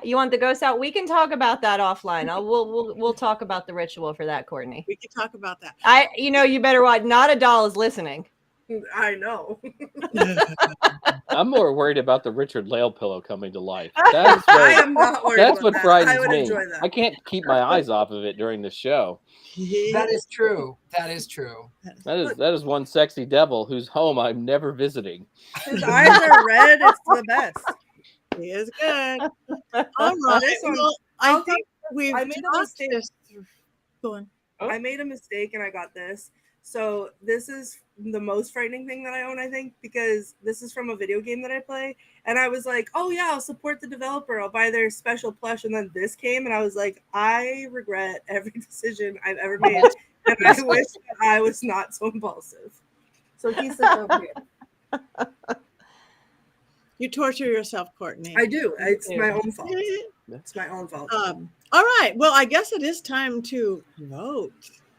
You want the ghosts out? We can talk about that offline. We'll talk about the ritual for that, Courtney. We can talk about that. You better watch. Not a doll is listening. I know. I'm more worried about the Richard-Lael pillow coming to life. That's I am not worried that's about what that. frightens I would me. enjoy that. I can't keep my eyes off of it during the show. That is true. That is true. That is one sexy devil whose home I'm never visiting. His eyes are red. It's the best. He is good. All right. Well, I think we've I made a talked mistake. this through. Go on. I made a mistake and I got this. So this is the most frightening thing that I own, I think, because this is from a video game that I play. And I was like, oh yeah, I'll support the developer. I'll buy their special plush. And then this came and I was like, I regret every decision I've ever made. And I wish that I was not so impulsive. So he's the champion. You torture yourself, Courtney. I do. It's my own fault. It's my own fault. All right. Well, I guess it is time to vote.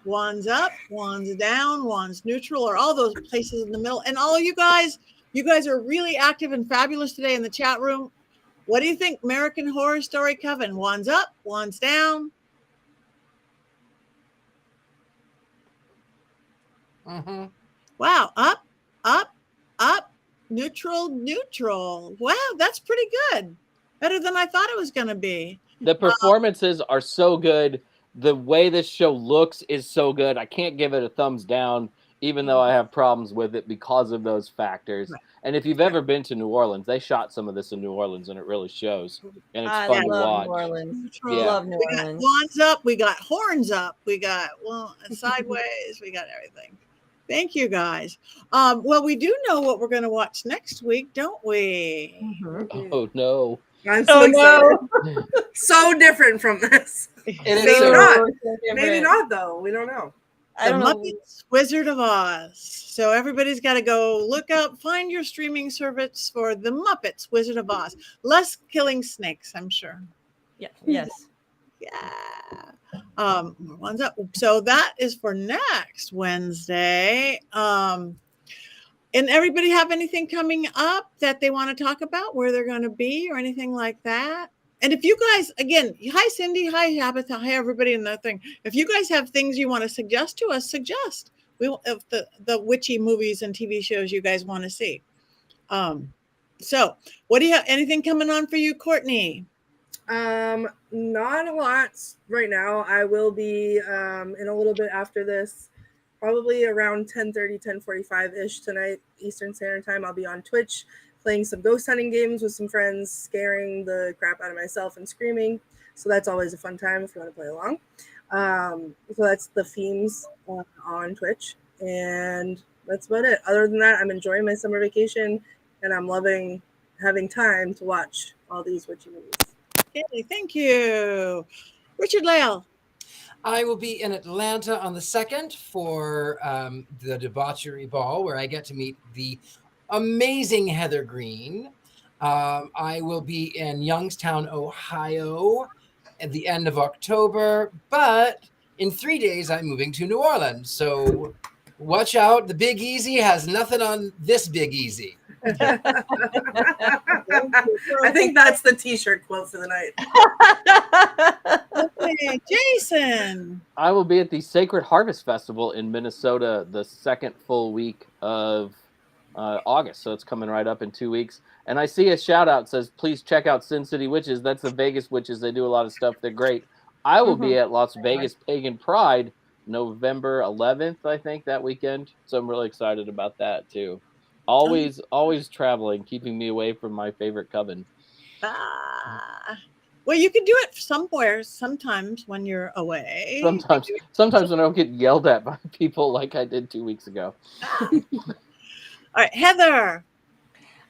One's up, one's down, one's neutral, or all those places in the middle. And all of you guys are really active and fabulous today in the chat room. What do you think, American Horror Story Coven? One's up, one's down. Mm-hmm. Wow, up, neutral. Wow, that's pretty good. Better than I thought it was going to be. The performances are so good. The way this show looks is so good. I can't give it a thumbs down, even though I have problems with it because of those factors. Right. And if you've ever been to New Orleans, they shot some of this in New Orleans, and it really shows. And it's fun to watch. New Orleans. Yeah. I love New We got Orleans. wands up, we got horns up, we got sideways, we got everything. Thank you, guys. Well, we do know what we're going to watch next week, don't we? Mm-hmm. Oh, no. I'm so excited. So different from this. Maybe not. Maybe not, though. We don't know. The Muppets Wizard of Oz. So everybody's got to go look up, find your streaming service for The Muppets Wizard of Oz. Less killing snakes, I'm sure. Yeah. Yes. Yeah. One's up. So that is for next Wednesday. And everybody have anything coming up that they want to talk about, where they're going to be or anything like that? And if you guys, again, hi, Cindy, hi, Tabitha, hi, everybody in that thing. If you guys have things you want to suggest to us, suggest. We of the witchy movies and TV shows you guys want to see. So what do you have? Anything coming on for you, Courtney? Not a lot right now. I will be in a little bit after this, probably around 10:30, 10:45-ish tonight, Eastern Standard Time. I'll be on Twitch playing some ghost hunting games with some friends, scaring the crap out of myself and screaming. So that's always a fun time if you want to play along. So that's the themes on Twitch. And that's about it. Other than that, I'm enjoying my summer vacation, and I'm loving having time to watch all these witchy movies. Okay, thank you. Richard-Lael. I will be in Atlanta on the 2nd for the Debauchery Ball, where I get to meet the amazing Heather Greene. I will be in Youngstown, Ohio at the end of October, but in 3 days I'm moving to New Orleans. So watch out. The Big Easy has nothing on this Big Easy. I think that's the t-shirt quote for the night. Okay, Jason. I will be at the Sacred Harvest Festival in Minnesota the second full week of August. So it's coming right up in 2 weeks. And I see a shout out says, please check out Sin City Witches. That's the Vegas Witches. They do a lot of stuff. They're great. I will be at Las Vegas Pagan Pride November 11th, I think, that weekend. So I'm really excited about that too. Always traveling, keeping me away from my favorite coven. Well, you can do it somewhere sometimes when you're away. Sometimes when I don't get yelled at by people like I did 2 weeks ago. All right, Heather.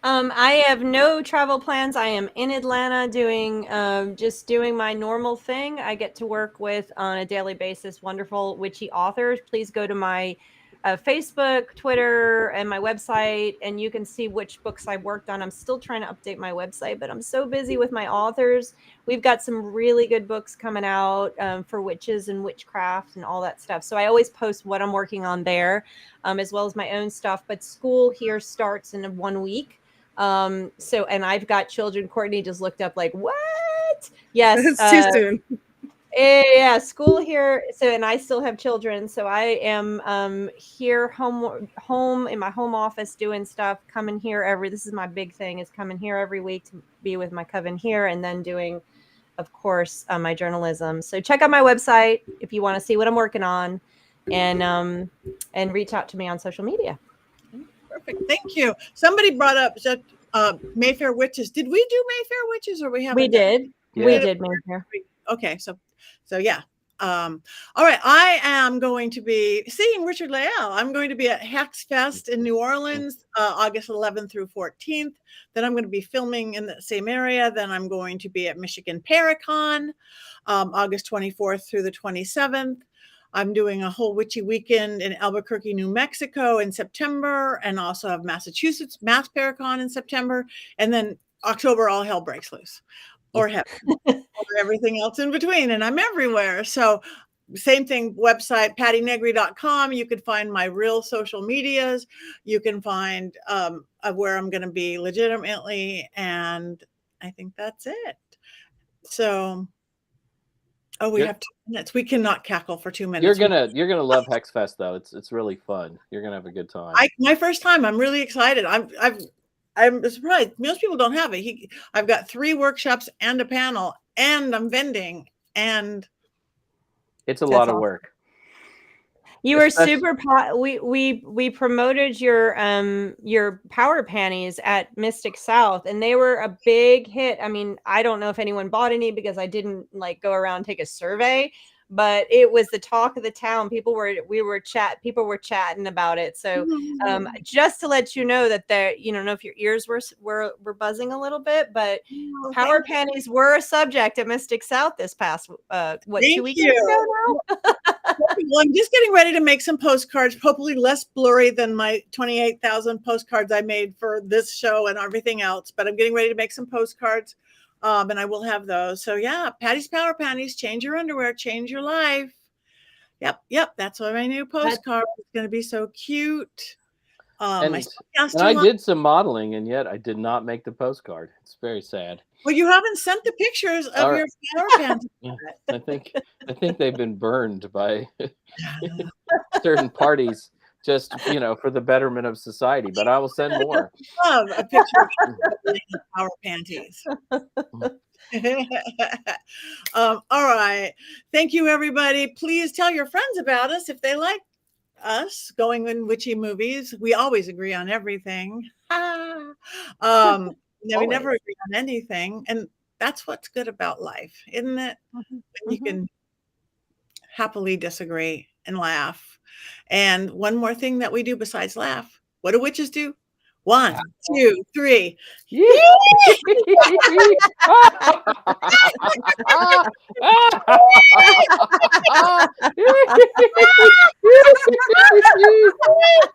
I have no travel plans. I am in Atlanta doing my normal thing. I get to work with on a daily basis wonderful witchy authors. Please go to my Facebook, Twitter, and my website, and you can see which books I worked on. I'm still trying to update my website, but I'm so busy with my authors. We've got some really good books coming out for witches and witchcraft and all that stuff. So I always post what I'm working on there, as well as my own stuff. But school here starts in 1 week. And I've got children. Courtney just looked up like, what? Yes. It's too soon. Yeah, school here. So, and I still have children. So I am here home in my home office doing stuff, coming here this is my big thing, is coming here every week to be with my coven here, and then doing, of course, my journalism. So check out my website if you want to see what I'm working on, and reach out to me on social media. Perfect. Thank you. Somebody brought up Mayfair Witches. Did we do Mayfair Witches, or we haven't? We did. Yeah. We did Mayfair. Okay, so yeah. All right, I am going to be seeing Richard-Lael. I'm going to be at Hex Fest in New Orleans, August 11th through 14th. Then I'm going to be filming in the same area. Then I'm going to be at Michigan Paracon, August 24th through the 27th. I'm doing a whole witchy weekend in Albuquerque, New Mexico in September, and also have Massachusetts Mass Paracon in September. And then October, all hell breaks loose. Or heaven, or everything else in between. And I'm everywhere. So same thing, website, pattinegri.com. You could find my real social medias. You can find where I'm going to be legitimately. And I think that's it. So, we have 2 minutes. We cannot cackle for 2 minutes. You're gonna love Hex Fest though. It's really fun. You're gonna have a good time. My first time. I'm really excited. I'm surprised. Most people don't have it. I've got 3 workshops and a panel, and I'm vending, and it's a lot of work. You were super we promoted your power panties at Mystic South, and they were a big hit. I mean, I don't know if anyone bought any because I didn't go around and take a survey, but it was the talk of the town. People were chatting about it. So just to let you know that know if your ears were buzzing a little bit, but power panties were a subject at Mystic South this past 2 weeks ago now. Well, I'm just getting ready to make some postcards, hopefully less blurry than my 28,000 postcards I made for this show and everything else. But I'm getting ready to make some postcards. And I will have those. So yeah, Patty's Power Panties, change your underwear, change your life. Yep. That's what my new postcard is going to be. So cute. And I did some modeling, and yet I did not make the postcard. It's very sad. Well, you haven't sent the pictures of your power panties. Yeah, I think they've been burned by certain parties just for the betterment of society. But I will send more. Love a picture of our panties. All right. Thank you, everybody. Please tell your friends about us if they like us going in witchy movies. We always agree on everything. We never agree on anything. And that's what's good about life, isn't it? You can happily disagree and laugh. And one more thing that we do besides laugh. What do witches do? 1, 2, 3.